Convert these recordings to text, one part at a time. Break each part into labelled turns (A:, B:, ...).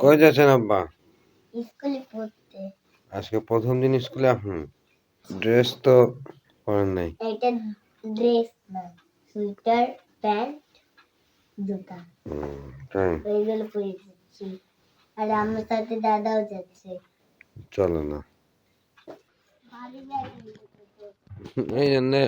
A: কই যাচ্ছেন আব্বা?
B: স্কুলে পড়তে।
A: আজকে প্রথম দিন স্কুলে? ড্রেস তো পরেন নাই।
B: এটা ড্রেস না, সুইটার, প্যান্ট, জুতা।
A: তাই?
B: এইগুলো পরে যাচ্ছি। আর আমার সাথে দাদাও যাচ্ছে।
A: চলো না। এই জন্যে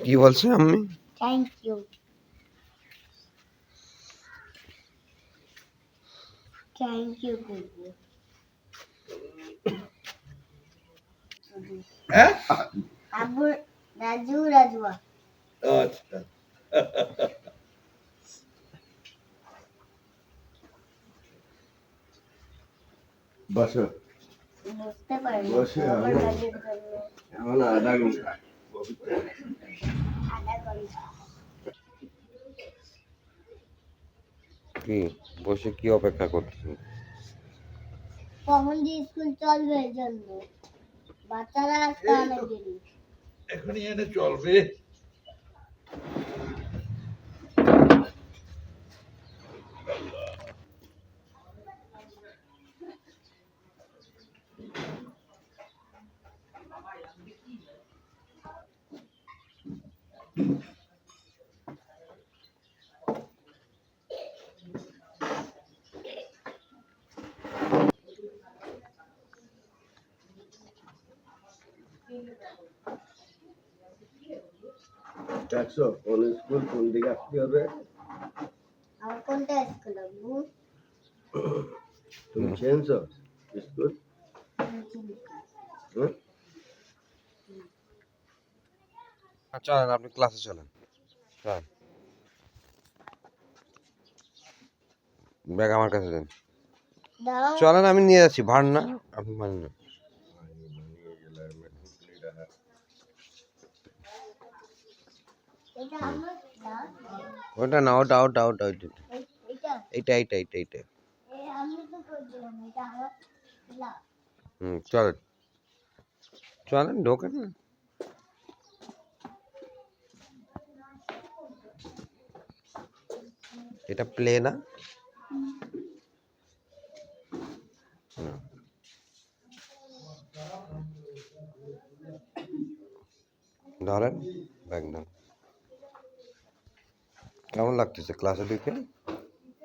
A: কি বলছে আমি?
B: Thank you. থ্যাংক ইউ করবো। আবু রাজুয়া।
C: আচ্ছা বসো।
B: বুঝতে পারি
C: বসে
B: আমার কাজের জন্য
C: এখন আধা ঘন্টা।
B: আধা ঘন্টা।
A: কি বসে কি অপেক্ষা করতেছেন?
B: কখন যে স্কুল চলবে এই জন্য বাচ্চারা আসতে অনেক দেরি।
C: এখনই এনে চলবে। দেখছো কোন স্কুল কোন দিকে আসতে হবে?
B: আর কোনটা স্কুল আব্বু?
C: তুমি চেনছো স্কুল?
A: চলেন, আপনি ক্লাসে চলেন। চলেন, ব্যাগ আমার কাছে দেন।
B: দাও।
A: চলেন, আমি নিয়ে যাচ্ছি। ভার না, আপনি মানেন না।
B: এটা আমার দাও।
A: ওটা না, ওটা ওটা ওটা ওইটা
B: এটা
A: এইটা এইটা এইটা এইটা।
B: আমি তো করছিলাম এটা আমার দাও।
A: চলেন চলেন, ঢোকেন না। এটা প্লে না? ধরেন, ব্যাগ ধরেন। কেমন লাগতেছে ক্লাসে ঢুকে?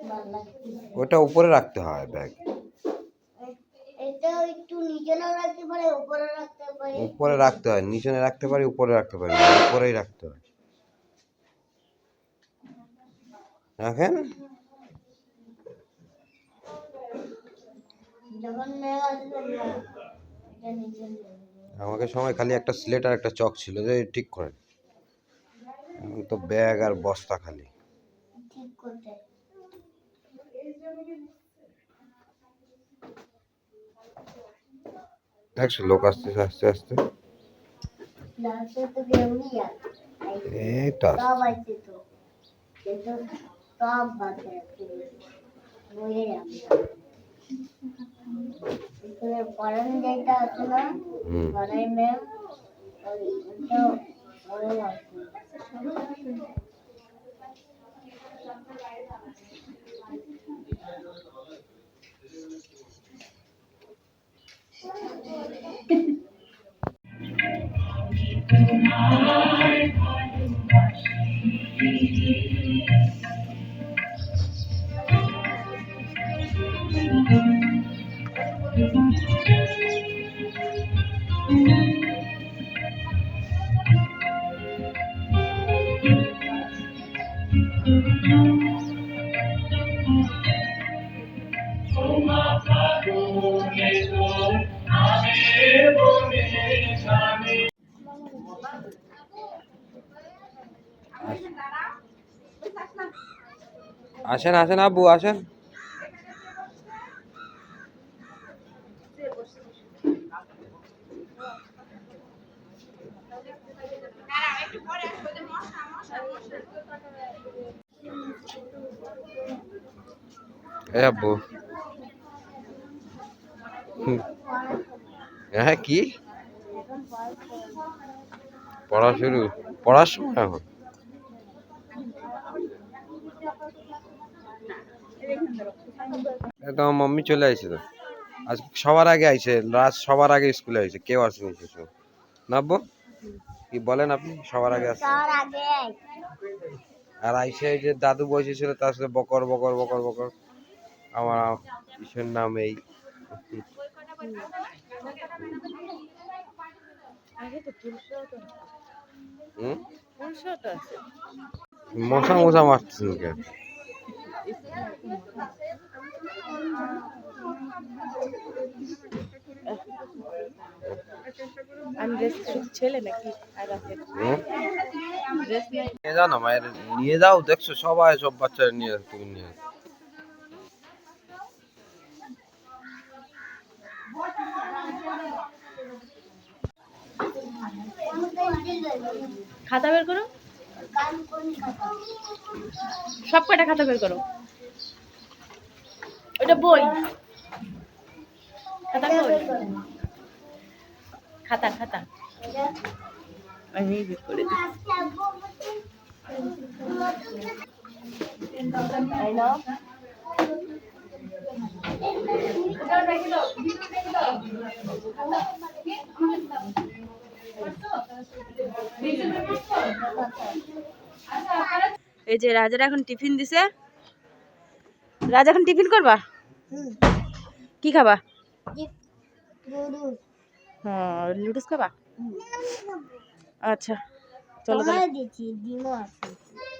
B: ভালো লাগছে।
A: ওটা উপরে রাখতে হয় ব্যাগ।
B: এটা একটু নিচে না রাখতে পারে, উপরে রাখতে পারে।
A: উপরে রাখতে হয়, নিচে রাখতে পারি, উপরে রাখতে পারি, উপরেই রাখতে হয়। রাখেন।
B: যখন মেয়ে আসবে না, এটা নিচে নেবে।
A: আমাকে সময় খালি একটা স্লেট আর একটা চক ছিল, যে ঠিক করেন। এখন তো ব্যাগ আর বস্তা খালি।
B: ঠিক করতে
A: দেখছো লোক আসতেছে আস্তে আস্তে।
B: ক্লাসে তো কেউ নেই আর।
A: এই তো আসছে।
B: সব আইছে তো, কিন্তু সব বাচ্চা বইয়ে যাবে। স্কুলে পড়ানো যেটা আছে না, পড়াই ম্যাম, ওইটা ওরাও আসবে।
A: আসেন আসেন আব্বু, আসেন। এ আব্বু হ্যাঁ কি
B: এখন
A: পড়া শুরু, পড়ার সময় এখন? এই তো আমার মাম্মি চলে আইছে তো, আজ সবার আগে আইছে, রাত সবার আগে স্কুলে আইছে, কেউ আসেনি সে সময়। না আব্বু কি বলেন আপনি, সবার আগে আসছে।
B: তার আগে
A: আর আইসে এই যে দাদু বসেছিল তার সাথে বকর বকর বকর বকর, আমার ইসের নাম এই হুম মশা মশা মারতেছেন কেন?
D: ছেলে নাকি আর রাতে
A: হুম?
D: ড্রেস নাই।
A: নিয়ে যাও না মায়ের, নিয়ে যাও, দেখছো সবাই সব বাচ্চারা নিয়ে যাও, তুমি নিয়ে যাও।
D: খাতা বের করো,
B: কান কোন কথা
D: সব কটা খাতা বের করো। ওটা বই, খাতা কই? খাতা খাতা আমি বের করে দিই। তাই না? এই যে রাজার এখন টিফিন দিছে। রাজা এখন টিফিন করবা? কি খাবা? হ্যাঁ লুডুস খাবা? আচ্ছা চলো তাহলে।
B: দিচ্ছি ডিমও আছে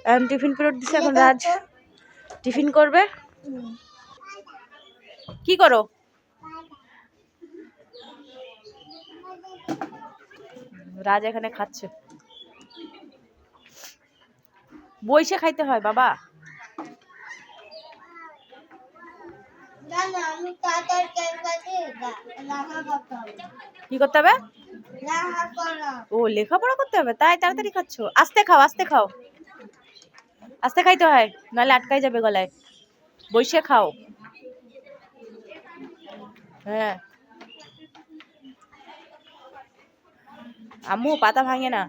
D: এখন টিফিন পিরিয়ড দিছে, এখন রাজ টিফিন করবে। কি করো? রাজ এখানে খাচ্ছে, বইসে খাইতে হয় বাবা।
B: জানো আমি তাড়াতাড়ি কেন কাছে রান্না করতে হবে
D: কি করতে হবে?
B: রান্না করা
D: ও লেখাপড়া করতে হবে, তাই তাড়াতাড়ি খাচ্ছো। আস্তে খাও আস্তে খাও, আস্তে খাইতে হয় নাহলে আটকাই যাবে গলায়। বইসে খাও। হ্যাঁ আম্মু পাতা ভাঙে না।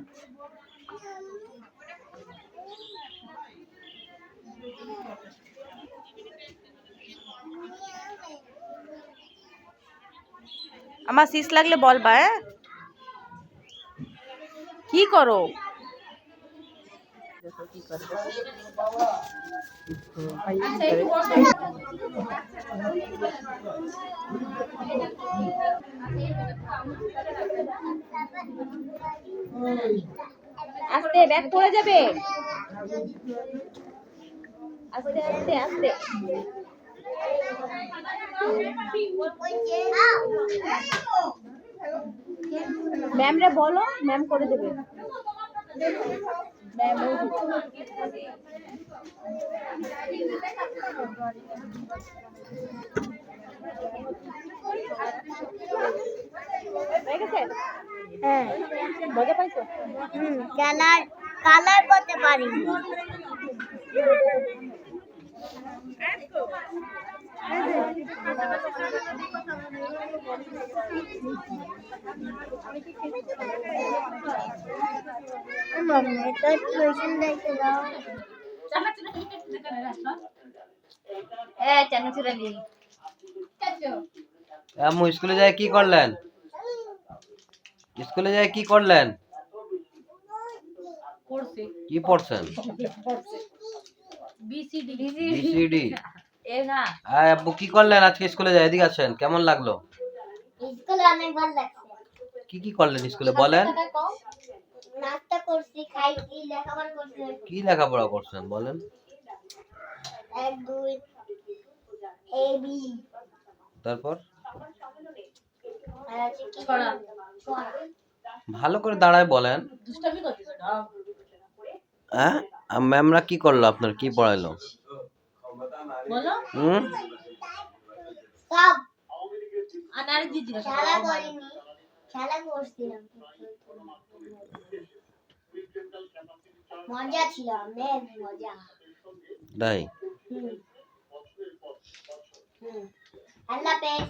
D: আমার শীষ লাগলে বলবা। হ্যাঁ কি করো? কি করে আস্তে, ব্যাগ পড়ে যাবে। আস্তে আস্তে আস্তে। ম্যাম রে বলো, ম্যাম করে দেবে। ম্যাম হয়ে গেছে। হ্যাঁ মজা পাইছো?
B: কালার কালার করতে পারি এটা টিউশন দেখতে দাও
A: আম্মু স্কুলে যায় কি করলেন? স্কুলে যায় কি করলেন? কি পড়ছেন? বিসিডি। আব্বু কি করলেন আজকে স্কুলে যায়? এদিকে আসেন, কেমন লাগলো?
B: স্কুলে অনেক ভালো লাগছে
A: কি কি করলেন স্কুলে বলেন?
B: নাস্তা করছি খাইছি লেখাপড়া করছি
A: কি লেখাপড়া করছেন বলেন?
B: 1 2 এ বি
A: তারপর
B: আর আছে কি ছড়া
A: ভালো করে দাঁড়ায় বলেন।
D: দুষ্টামি করছিস না?
A: হ্যাঁ ম্যামরা কি করলো, আপনার কি পড়াইলো?
D: বলো
A: হুম
B: সব
D: আনার দিদি
B: খেলা করিনি খেলা করছিলাম মজা ছিল অনেক মজা
A: তাই?
B: হুম আল্লাহ হাফেজ।